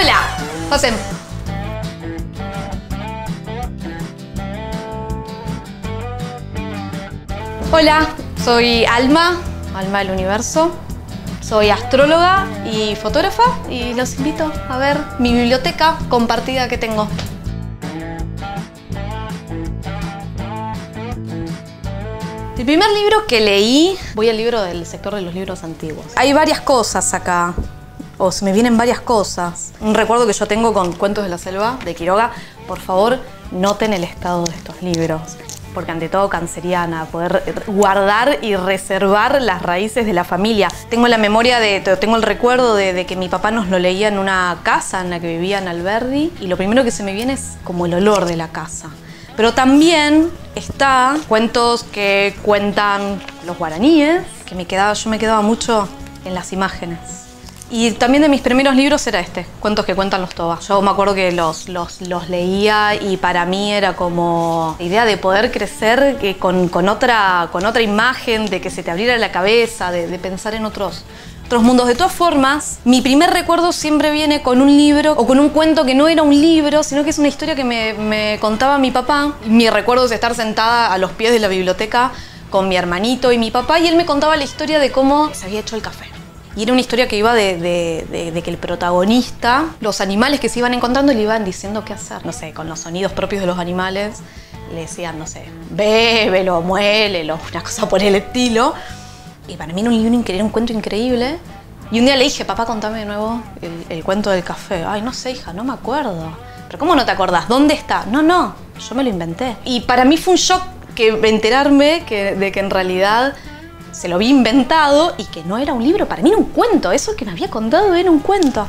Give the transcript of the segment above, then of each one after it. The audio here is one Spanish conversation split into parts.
Hola, José. Hola, soy Alma del Universo. Soy astróloga y fotógrafa y los invito a ver mi biblioteca compartida que tengo. El primer libro que leí, voy al libro del sector de los libros antiguos. Hay varias cosas acá, o se me vienen varias cosas. Un recuerdo que yo tengo con Cuentos de la Selva, de Quiroga. Por favor, noten el estado de estos libros, porque ante todo canceriana, poder guardar y reservar las raíces de la familia. Tengo la memoria tengo el recuerdo de que mi papá nos lo leía en una casa en la que vivía en Alberdi, y lo primero que se me viene es como el olor de la casa. Pero también está cuentos que cuentan los guaraníes, que yo me quedaba mucho en las imágenes. Y también de mis primeros libros era Cuentos que cuentan los Toba. Yo me acuerdo que los leía y para mí era como la idea de poder crecer con otra imagen, de que se te abriera la cabeza, de pensar en otros mundos. De todas formas, mi primer recuerdo siempre viene con un libro o con un cuento que no era un libro, sino que es una historia que me contaba mi papá. Mi recuerdo es estar sentada a los pies de la biblioteca con mi hermanito y mi papá, y él me contaba la historia de cómo se había hecho el café. Y era una historia que iba de que el protagonista, los animales que se iban encontrando, le iban diciendo qué hacer. No sé, con los sonidos propios de los animales, le decían, no sé, bébelo, muélelo, una cosa por el estilo. Y para mí era un cuento increíble. Y un día le dije, papá, contame de nuevo el cuento del café. Ay, no sé, hija, no me acuerdo. ¿Pero cómo no te acordás? ¿Dónde está? No, yo me lo inventé. Y para mí fue un shock enterarme de que en realidad se lo había inventado y que no era un libro, para mí era un cuento. Eso que me había contado era un cuento.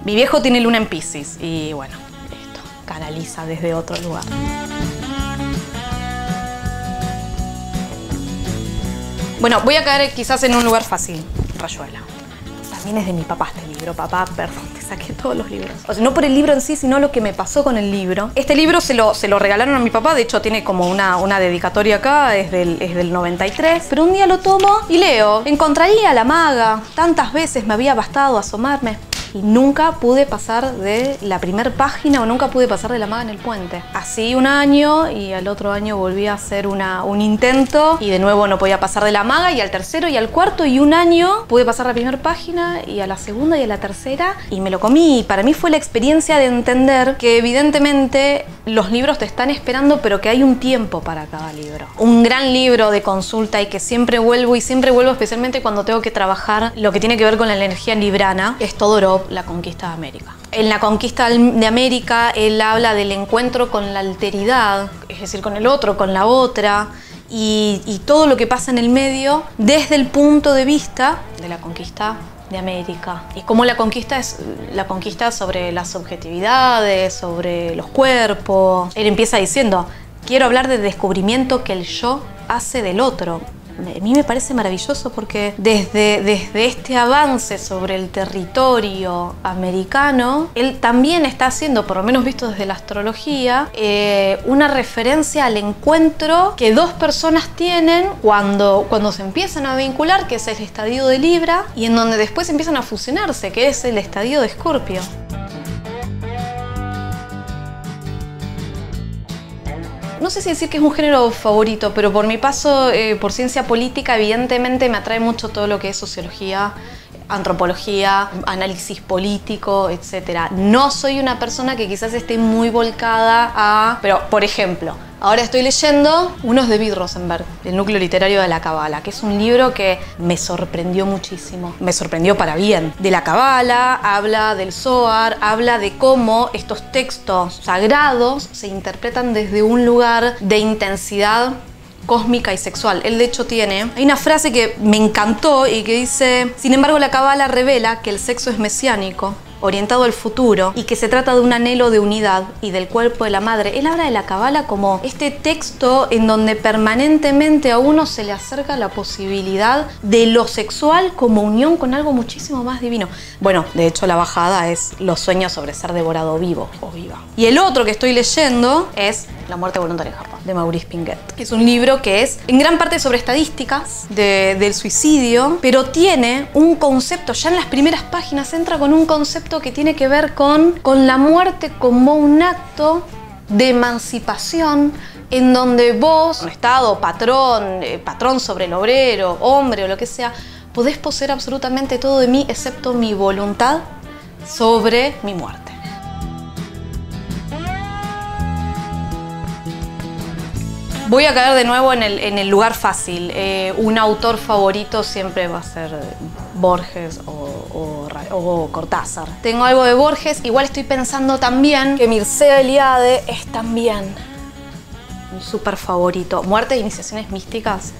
Mi viejo tiene luna en Piscis y bueno, esto canaliza desde otro lugar. Bueno, voy a caer quizás en un lugar fácil, Rayuela. También es de mi papá este libro. Papá, perdón, te saqué todos los libros. O sea, no por el libro en sí, sino lo que me pasó con el libro. Este libro se lo regalaron a mi papá, de hecho tiene como una dedicatoria acá, es del 93. Pero un día lo tomo y leo. Encontraría a la maga, tantas veces me había bastado asomarme. Y nunca pude pasar de la primera página o nunca pude pasar de la maga en el puente. Así un año y al otro año volví a hacer un intento y de nuevo no podía pasar de la maga, y al tercero y al cuarto y un año pude pasar la primera página y a la segunda y a la tercera y me lo comí. Y para mí fue la experiencia de entender que evidentemente los libros te están esperando, pero que hay un tiempo para cada libro. Un gran libro de consulta y que siempre vuelvo especialmente cuando tengo que trabajar lo que tiene que ver con la energía librana, es Todorov, La conquista de América. En La conquista de América él habla del encuentro con la alteridad, es decir, con el otro, con la otra, y todo lo que pasa en el medio desde el punto de vista de la conquista de América. Y cómo la conquista es la conquista sobre las subjetividades, sobre los cuerpos. Él empieza diciendo, quiero hablar del descubrimiento que el yo hace del otro. A mí me parece maravilloso porque desde este avance sobre el territorio americano, él también está haciendo, por lo menos visto desde la astrología, una referencia al encuentro que dos personas tienen cuando se empiezan a vincular, que es el estadio de Libra, y en donde después empiezan a fusionarse, que es el estadio de Escorpio. No sé si decir que es un género favorito, pero por mi paso por ciencia política, evidentemente me atrae mucho todo lo que es sociología, antropología, análisis político, etc. No soy una persona que quizás esté muy volcada a... Pero, por ejemplo, ahora estoy leyendo Unos de David Rosenberg, El núcleo literario de la Cábala, que es un libro que me sorprendió muchísimo. Me sorprendió para bien. De la Cábala, habla del Zohar, habla de cómo estos textos sagrados se interpretan desde un lugar de intensidad cósmica y sexual. Él de hecho hay una frase que me encantó y que dice: sin embargo, la Cábala revela que el sexo es mesiánico, orientado al futuro, y que se trata de un anhelo de unidad y del cuerpo de la madre. Él habla de la Cábala como este texto en donde permanentemente a uno se le acerca la posibilidad de lo sexual como unión con algo muchísimo más divino. Bueno, de hecho la bajada es Los sueños sobre ser devorado vivo o viva. Y el otro que estoy leyendo es La muerte voluntaria en Japón, de Maurice Pinget. Es un libro que es en gran parte sobre estadísticas del suicidio, pero tiene un concepto, ya en las primeras páginas entra con un concepto que tiene que ver con la muerte como un acto de emancipación, en donde vos, un Estado, patrón sobre el obrero, hombre o lo que sea, podés poseer absolutamente todo de mí excepto mi voluntad sobre mi muerte. Voy a caer de nuevo en el lugar fácil. Un autor favorito siempre va a ser Borges o Cortázar. Tengo algo de Borges, igual estoy pensando también que Mircea Eliade es también un súper favorito. Muerte e iniciaciones místicas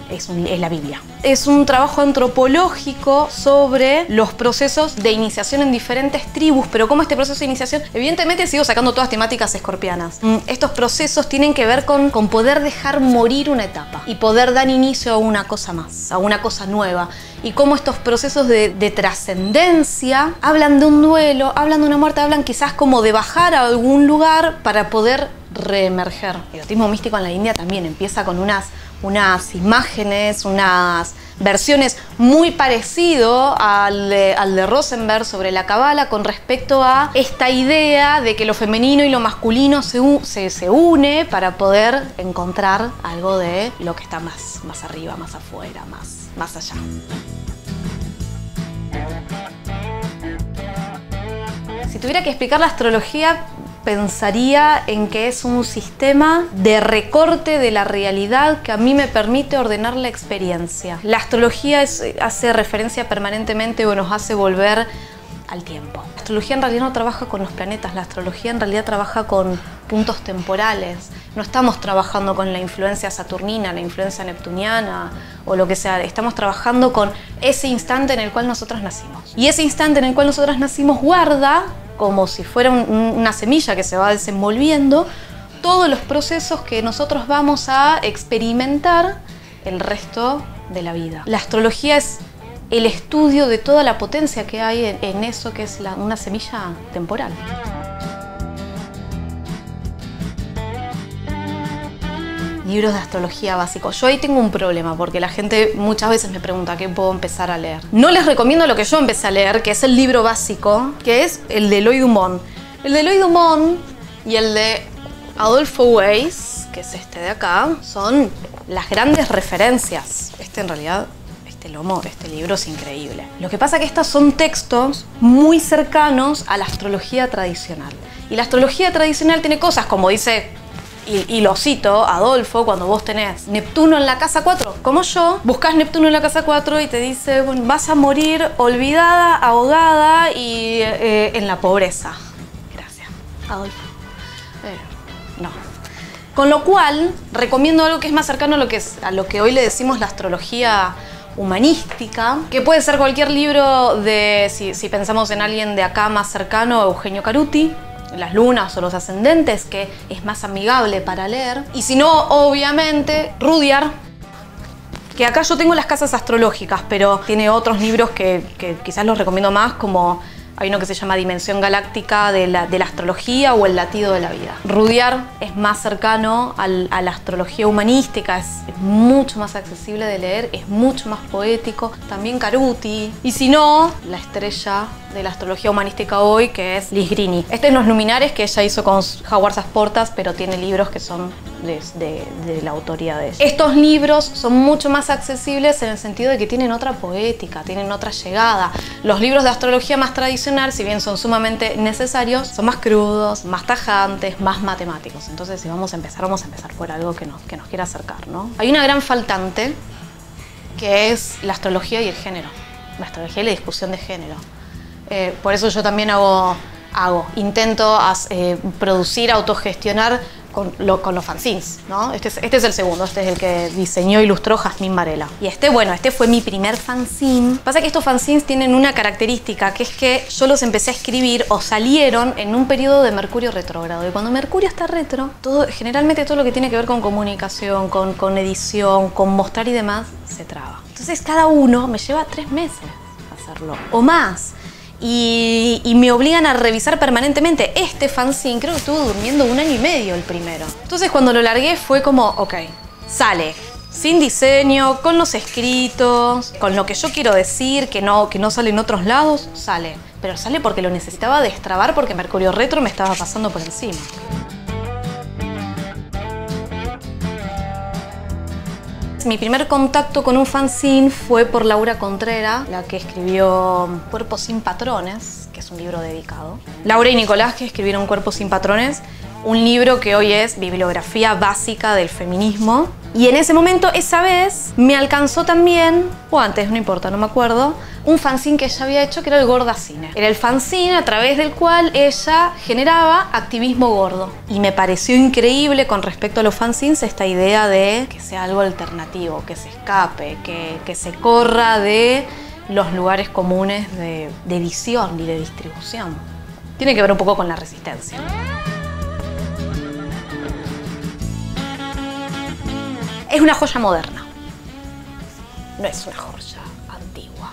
es la Biblia. Es un trabajo antropológico sobre los procesos de iniciación en diferentes tribus, pero cómo este proceso de iniciación, evidentemente sigo sacando todas temáticas escorpianas. Estos procesos tienen que ver con poder dejar morir una etapa y poder dar inicio a una cosa más, a una cosa nueva. Y cómo estos procesos de trascendencia hablan de un duelo, hablan de una muerte, hablan quizás como de bajar a algún lugar para poder reemerger. El erotismo místico en la India también empieza con unas imágenes, unas versiones muy parecido al de Rosenberg sobre la Cábala con respecto a esta idea de que lo femenino y lo masculino se une para poder encontrar algo de lo que está más arriba, más afuera, más allá. Si tuviera que explicar la astrología, pensaría en que es un sistema de recorte de la realidad que a mí me permite ordenar la experiencia. La astrología hace referencia permanentemente o nos hace volver al tiempo. La astrología en realidad no trabaja con los planetas, la astrología en realidad trabaja con puntos temporales. No estamos trabajando con la influencia saturnina, la influencia neptuniana o lo que sea. Estamos trabajando con ese instante en el cual nosotros nacimos. Y ese instante en el cual nosotros nacimos guarda, como si fuera una semilla que se va desenvolviendo, todos los procesos que nosotros vamos a experimentar el resto de la vida. La astrología es el estudio de toda la potencia que hay en eso que es una semilla temporal. Libros de astrología básicos. Yo ahí tengo un problema porque la gente muchas veces me pregunta qué puedo empezar a leer. No les recomiendo lo que yo empecé a leer, que es el libro básico, que es el de Eloy Dumont. El de Eloy Dumont y el de Adolfo Weiss, que es este de acá, son las grandes referencias. En realidad, este libro es increíble. Lo que pasa es que estos son textos muy cercanos a la astrología tradicional. Y la astrología tradicional tiene cosas como dice... Y lo cito, Adolfo, cuando vos tenés Neptuno en la casa 4, como yo, buscás Neptuno en la casa 4 y te dice, bueno, vas a morir olvidada, ahogada y en la pobreza. Gracias, Adolfo. No. Con lo cual, recomiendo algo que es más cercano a lo que hoy le decimos la astrología humanística, que puede ser cualquier libro de, si pensamos en alguien de acá más cercano, Eugenio Caruti, Las lunas o los ascendentes, que es más amigable para leer. Y si no, obviamente, Rudyard, que acá yo tengo las casas astrológicas, pero tiene otros libros que quizás los recomiendo más, como hay uno que se llama Dimensión Galáctica de la astrología o El latido de la vida. Rudyard es más cercano a la astrología humanística, es mucho más accesible de leer, es mucho más poético. También Caruti. Y si no, la estrella de la astrología humanística hoy, que es Liz Grini. Este es Los Luminares, que ella hizo con Howard Sasportas, pero tiene libros que son de la autoría de ella. Estos libros son mucho más accesibles en el sentido de que tienen otra poética, tienen otra llegada. Los libros de astrología más tradicional, si bien son sumamente necesarios, son más crudos, más tajantes, más matemáticos. Entonces, si vamos a empezar por algo que nos quiera acercar, ¿no? Hay una gran faltante, que es la astrología y el género. La astrología y la discusión de género. Por eso yo también intento producir, autogestionar con los fanzines, ¿no? Este es el segundo, este es el que diseñó e ilustró Jazmín Varela. Y este fue mi primer fanzine. Pasa que estos fanzines tienen una característica, que es que yo los empecé a escribir o salieron en un periodo de Mercurio retrógrado. Y cuando Mercurio está retro, generalmente todo lo que tiene que ver con comunicación, con edición, con mostrar y demás, se traba. Entonces cada uno me lleva 3 meses hacerlo, o más. y me obligan a revisar permanentemente. Este fanzine creo que estuvo durmiendo 1 año y medio el primero. Entonces cuando lo largué fue como, ok, sale. Sin diseño, con los escritos, con lo que yo quiero decir, que no sale en otros lados, sale. Pero sale porque lo necesitaba destrabar porque Mercurio Retro me estaba pasando por encima. Mi primer contacto con un fanzine fue por Laura Contreras, la que escribió Cuerpo sin Patrones, que es un libro dedicado. Laura y Nicolás, que escribieron Cuerpo sin Patrones, un libro que hoy es bibliografía básica del feminismo. Y en ese momento, esa vez, me alcanzó también, o antes, no importa, no me acuerdo, un fanzine que ella había hecho que era el Gorda Cine. Era el fanzine a través del cual ella generaba activismo gordo. Y me pareció increíble con respecto a los fanzines esta idea de que sea algo alternativo, que se escape, que se corra de los lugares comunes de edición y de distribución. Tiene que ver un poco con la resistencia. Es una joya moderna. No es una joya antigua.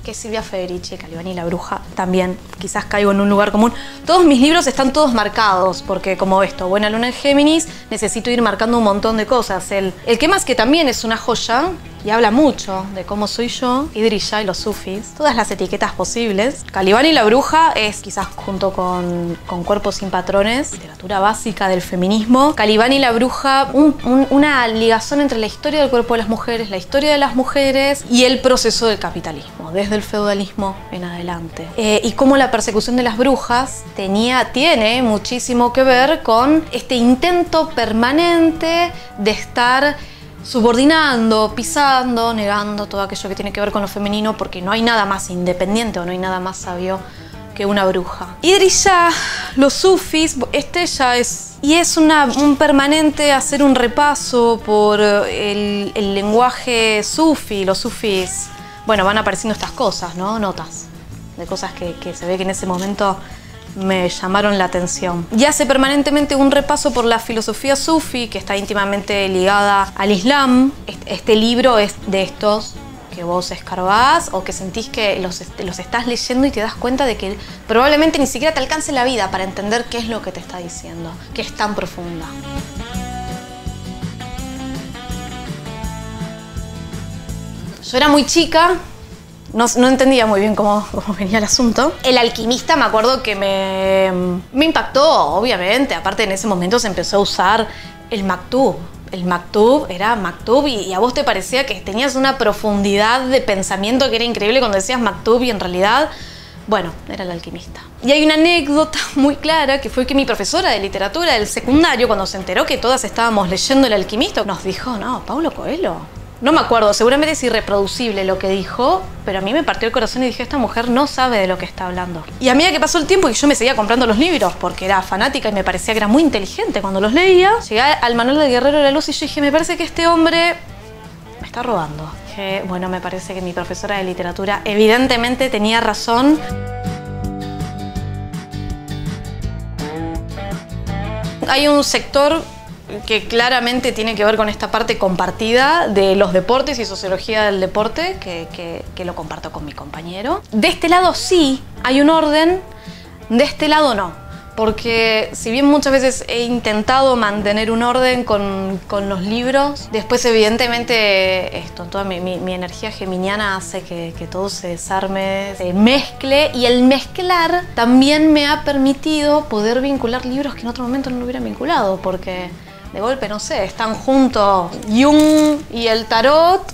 Que Silvia Federici, Calibani y la Bruja, también quizás caigo en un lugar común. Todos mis libros están todos marcados, porque como esto, Buena Luna en Géminis, necesito ir marcando un montón de cosas. El que más que también es una joya, y habla mucho de cómo soy yo, Idrisha y los sufis, todas las etiquetas posibles. Calibani y la Bruja es quizás junto con Cuerpo sin Patrones, literatura básica del feminismo. Calibani y la Bruja, una ligazón entre la historia del cuerpo de las mujeres, la historia de las mujeres y el proceso del capitalismo, desde el feudalismo en adelante. Y cómo la persecución de las brujas tiene muchísimo que ver con este intento permanente de estar subordinando, pisando, negando todo aquello que tiene que ver con lo femenino, porque no hay nada más independiente o no hay nada más sabio que una bruja. Idrisha, los sufis, ya es... Y es un permanente hacer un repaso por el lenguaje sufi. Los sufis, bueno, van apareciendo estas cosas, ¿no? Notas de cosas que se ve que en ese momento me llamaron la atención. Y hace permanentemente un repaso por la filosofía sufi, que está íntimamente ligada al Islam. Este libro es de estos que vos escarbás o que sentís que los estás leyendo y te das cuenta de que probablemente ni siquiera te alcance la vida para entender qué es lo que te está diciendo, que es tan profunda. Yo era muy chica. No entendía muy bien cómo venía el asunto. El Alquimista me acuerdo que me impactó, obviamente. Aparte, en ese momento se empezó a usar el Maktub. El Maktub era Maktub y a vos te parecía que tenías una profundidad de pensamiento que era increíble cuando decías Maktub y en realidad, bueno, era el Alquimista. Y hay una anécdota muy clara que fue que mi profesora de literatura del secundario, cuando se enteró que todas estábamos leyendo el Alquimista, nos dijo, no, Paulo Coelho. No me acuerdo, seguramente es irreproducible lo que dijo, pero a mí me partió el corazón y dije, esta mujer no sabe de lo que está hablando. Y a medida que pasó el tiempo y yo me seguía comprando los libros, porque era fanática y me parecía que era muy inteligente cuando los leía, llegué al Manual del Guerrero de la Luz y yo dije, me parece que este hombre me está robando. Dije, bueno, me parece que mi profesora de literatura evidentemente tenía razón. Hay un sector que claramente tiene que ver con esta parte compartida de los deportes y sociología del deporte, que lo comparto con mi compañero. De este lado sí hay un orden, de este lado no. Porque si bien muchas veces he intentado mantener un orden con los libros, después evidentemente toda mi energía geminiana hace que todo se desarme, se mezcle, y el mezclar también me ha permitido poder vincular libros que en otro momento no lo hubieran vinculado, porque de golpe, no sé, están juntos Jung y el tarot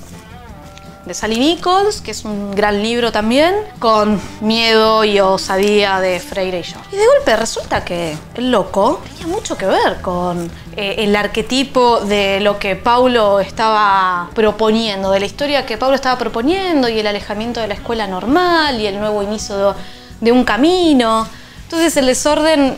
de Sally Nichols, que es un gran libro también, con Miedo y Osadía de Freire y yo. Y de golpe resulta que el loco tenía mucho que ver con el arquetipo de lo que Paulo estaba proponiendo, de la historia que Paulo estaba proponiendo y el alejamiento de la escuela normal y el nuevo inicio de un camino. Entonces el desorden,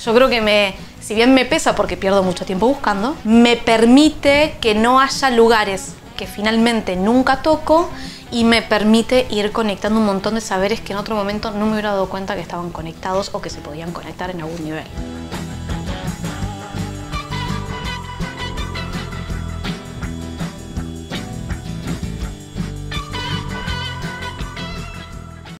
yo creo que si bien me pesa porque pierdo mucho tiempo buscando, me permite que no haya lugares que finalmente nunca toco y me permite ir conectando un montón de saberes que en otro momento no me hubiera dado cuenta que estaban conectados o que se podían conectar en algún nivel.